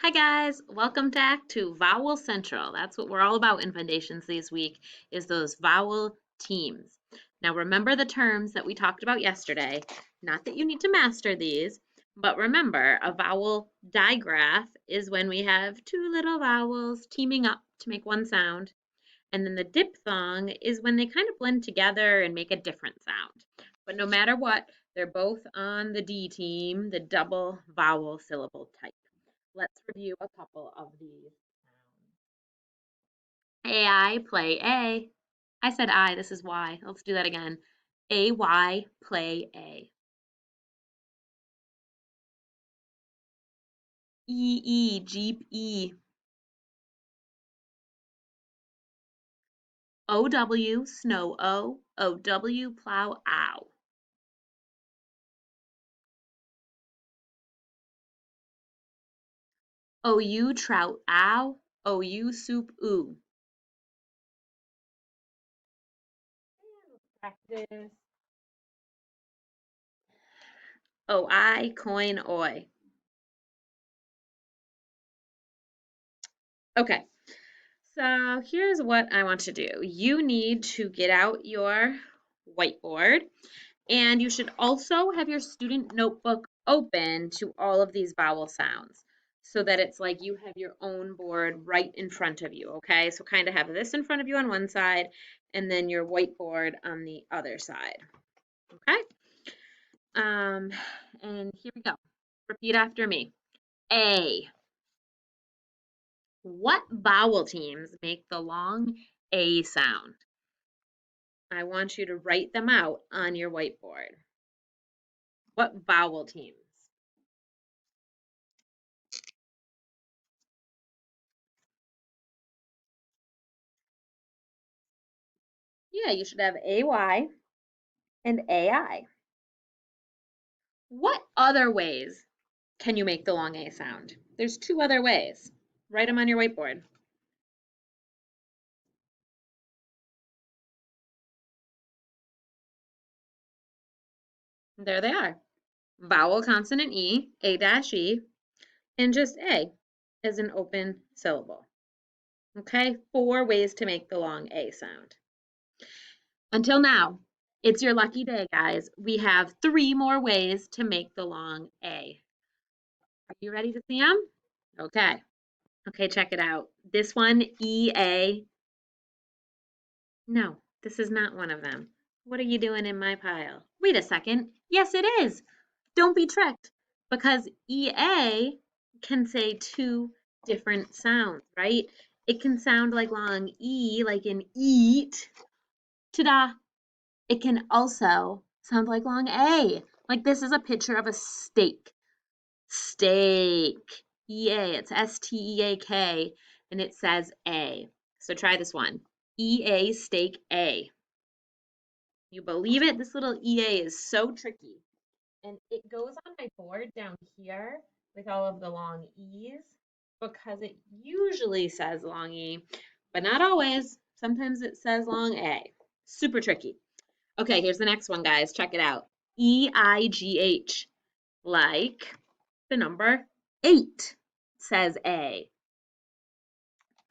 Hi guys, welcome back to Vowel Central. That's what we're all about in Foundations this week, is those vowel teams. Now remember the terms that we talked about yesterday. Not that you need to master these, but remember a vowel digraph is when we have two little vowels teaming up to make one sound. And then the diphthong is when they kind of blend together and make a different sound. But no matter what, they're both on the D team, the double vowel syllable type. Let's review a couple of these sounds. AI, play A. I said I, this is Y. Let's do that again. AY, play A. EE, Jeep E. OW, snow O. OW, plow ow. OU, trout ow. OU, soup oo. Practice. OI, coin oi. Okay, so here's what I want to do. You need to get out your whiteboard. And you should also have your student notebook open to all of these vowel sounds so that it's like you have your own board right in front of you, okay? So kind of have this in front of you on one side and then your whiteboard on the other side, okay? Um, and here we go. Repeat after me. A. What vowel teams make the long A sound? I want you to write them out on your whiteboard. What vowel teams? Yeah, you should have AY and AI. What other ways can you make the long A sound? There's two other ways. Write them on your whiteboard. There they are. Vowel consonant E, A dash E, and just A as an open syllable. Okay, four ways to make the long A sound. Until now, it's your lucky day, guys. We have three more ways to make the long A. Are you ready to see them? Okay. Okay, check it out. This one, EA. No, this is not one of them. What are you doing in my pile? Wait a second. Yes, it is. Don't be tricked because EA can say two different sounds, right? It can sound like long E, like in eat. Ta-da! It can also sound like long A, like this is a picture of a steak. Steak. EA, it's STEAK, and it says A. So try this one. EA steak A. You believe it? This little EA is so tricky. And it goes on my board down here with all of the long E's because it usually says long E, but not always. Sometimes it says long A. Super tricky. Okay, here's the next one, guys. Check it out. EIGH, like the number 8 says A.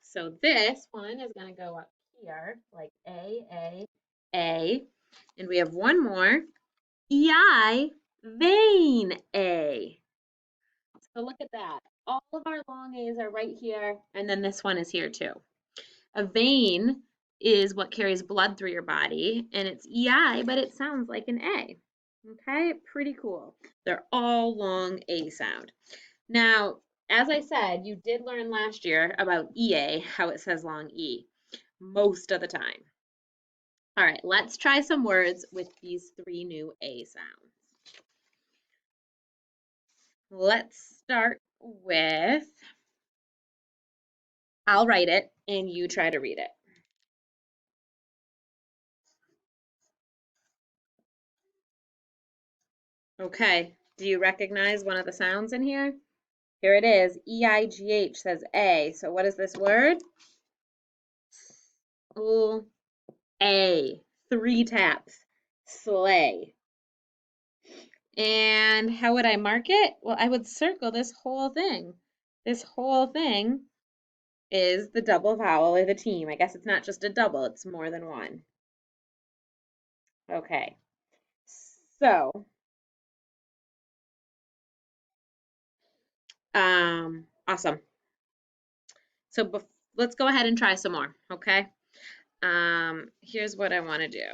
So this one is going to go up here like A. And we have one more, EI, vein A. So look at that. All of our long A's are right here, and then this one is here too. A vein is what carries blood through your body, and it's EI, but it sounds like an A. Okay, pretty cool. They're all long A sound. Now, as I said, you did learn last year about EA, how it says long E, most of the time. All right, let's try some words with these three new A sounds. Let's start with, I'll write it and you try to read it. Okay, do you recognize one of the sounds in here? Here it is, EIGH says A. So what is this word? A. Three taps. Sleigh. And how would I mark it? Well, I would circle this whole thing. This whole thing is the double vowel or the team. I guess it's not just a double, it's more than one. Okay, so awesome. So let's go ahead and try some more, okay? Here's what I want to do.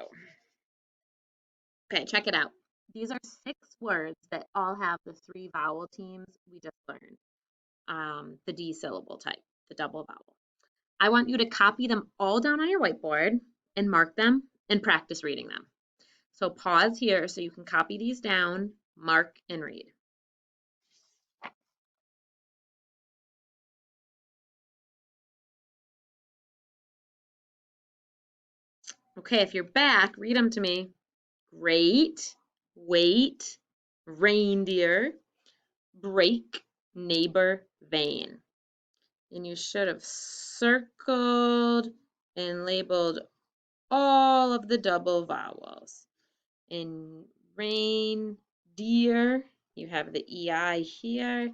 Okay, check it out. These are 6 words that all have the 3 vowel teams we just learned. The D syllable type, the double vowel. I want you to copy them all down on your whiteboard and mark them and practice reading them. So pause here so you can copy these down, mark, and read. Okay, if you're back, read them to me. Great, wait, reindeer, break, neighbor, vein. And you should have circled and labeled all of the double vowels. In rain, deer, you have the EI here,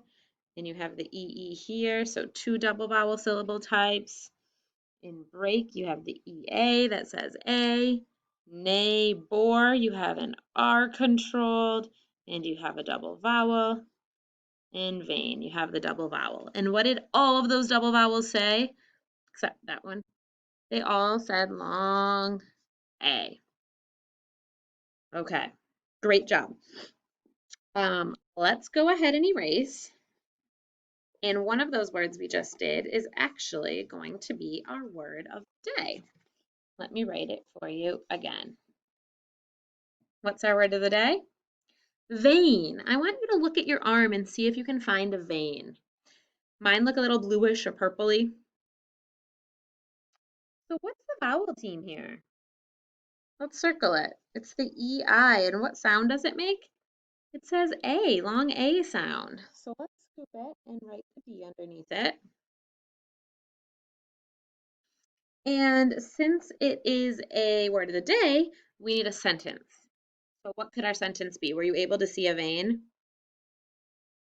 and you have the EE here, so 2 double vowel syllable types. In break, you have the EA that says A. Neighbor, you have an R controlled, and you have a double vowel. In vain, you have the double vowel. And what did all of those double vowels say? Except that one. They all said long A. Okay, great job. Let's go ahead and erase. And one of those words we just did is actually going to be our word of the day. Let me write it for you again. What's our word of the day? Vein. I want you to look at your arm and see if you can find a vein. Mine look a little bluish or purpley. So what's the vowel team here? Let's circle it. It's the EI. And what sound does it make? It says A, long A sound. So let's scoop it and write the D underneath it. And since it is a word of the day, we need a sentence. So what could our sentence be? Were you able to see a vein?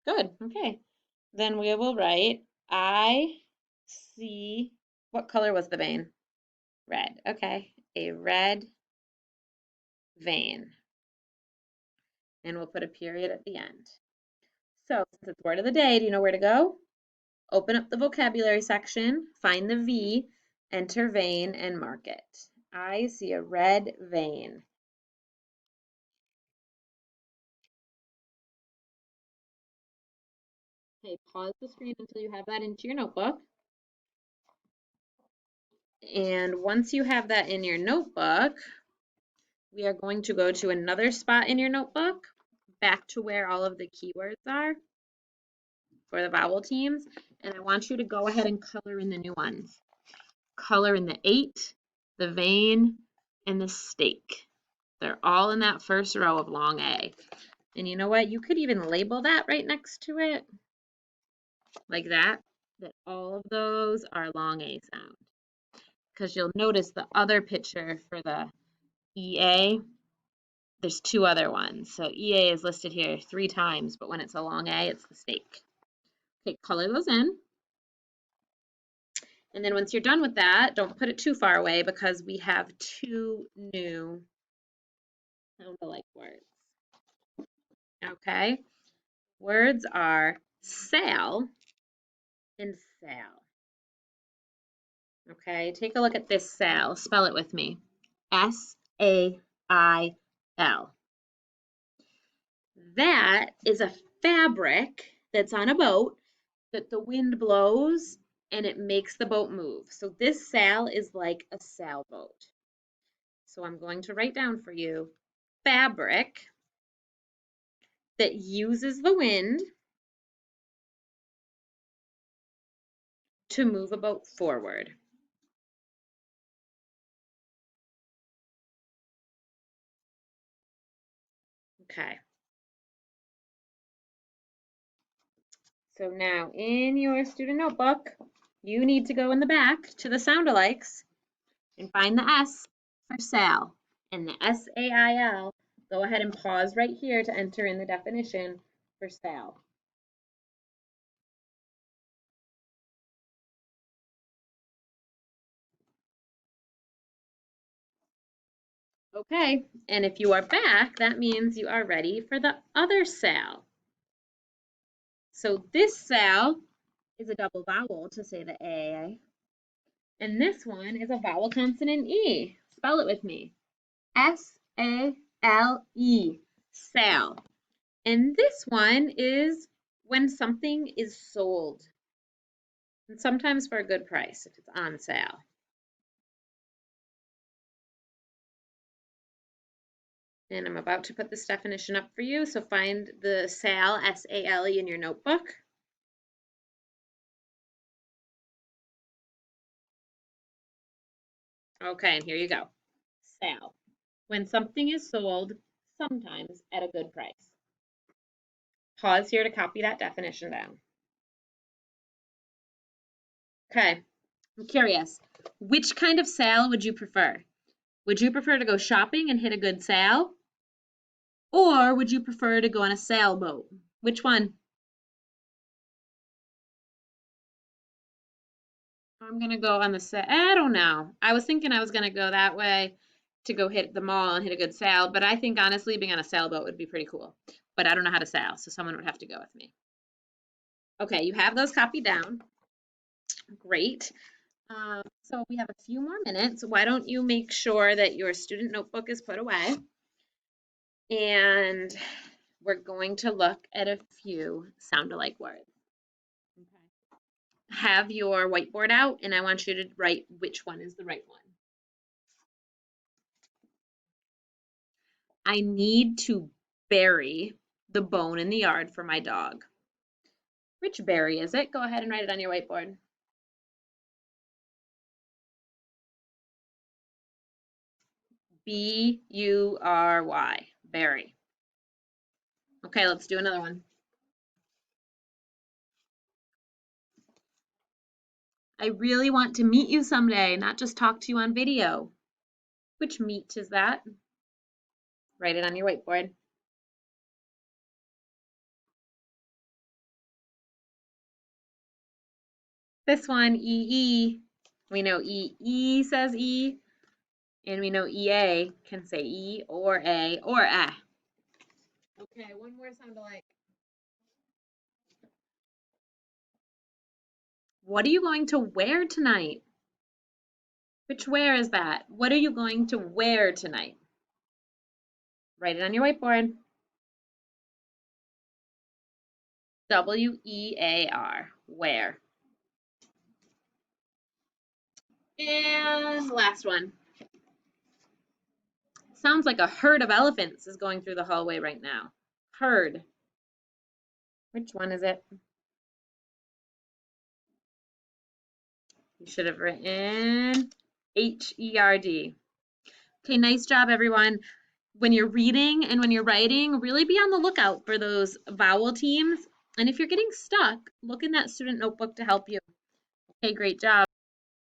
Good, okay. Then we will write, I see, what color was the vein? Red, okay. A red vein. And we'll put a period at the end. So since it's word of the day, do you know where to go? Open up the vocabulary section, find the V, enter vein, and mark it. I see a red vein. Okay, pause the screen until you have that into your notebook. And once you have that in your notebook, we are going to go to another spot in your notebook, back to where all of the keywords are for the vowel teams. And I want you to go ahead and color in the new ones. Color in the 8, the vein, and the stake. They're all in that first row of long A. And you know what? You could even label that right next to it, like that all of those are long A sound. Because you'll notice the other picture for the EA, there's 2 other ones. So EA is listed here 3 times, but when it's a long A, it's the stake. Okay, color those in. And then once you're done with that, don't put it too far away because we have 2 new sound-alike words. Okay, words are sail and sail. Okay, take a look at this sail. Spell it with me. S-A-I-L. That is a fabric that's on a boat that the wind blows and it makes the boat move. So this sail is like a sailboat. So I'm going to write down for you fabric that uses the wind to move a boat forward. Okay. So now in your student notebook, you need to go in the back to the sound-alikes and find the S for sail. And the S-A-I-L, go ahead and pause right here to enter in the definition for sail. Okay, and if you are back, that means you are ready for the other sound. So this sound is a double vowel to say the A. And this one is a vowel consonant E. Spell it with me. S-A-L-E, sale. And this one is when something is sold. And sometimes for a good price if it's on sale. And I'm about to put this definition up for you, so find the sale, S-A-L-E, in your notebook. Okay, and here you go. Sale. When something is sold, sometimes at a good price. Pause here to copy that definition down. Okay, I'm curious. Which kind of sale would you prefer? Would you prefer to go shopping and hit a good sale? Or would you prefer to go on a sailboat? Which one? I'm gonna go on the I don't know. I was thinking I was gonna go that way to go hit the mall and hit a good sail, but I think honestly being on a sailboat would be pretty cool. But I don't know how to sail, so someone would have to go with me. Okay, you have those copied down. Great. So we have a few more minutes. Why don't you make sure that your student notebook is put away? And we're going to look at a few sound-alike words. Okay. Have your whiteboard out, and I want you to write which one is the right one. I need to bury the bone in the yard for my dog. Which berry is it? Go ahead and write it on your whiteboard. B-U-R-Y, berry. Okay, let's do another one. I really want to meet you someday, not just talk to you on video. Which meat is that? Write it on your whiteboard. This one, E-E. We know E-E says E, and we know E-A can say E or A or A. Okay, one more sound alike. What are you going to wear tonight? Which wear is that? What are you going to wear tonight? Write it on your whiteboard. W-E-A-R, wear. And last one. Sounds like a herd of elephants is going through the hallway right now. Herd. Which one is it? You should have written H-E-R-D. Okay, nice job, everyone. When you're reading and when you're writing, really be on the lookout for those vowel teams. And if you're getting stuck, look in that student notebook to help you. Okay, great job.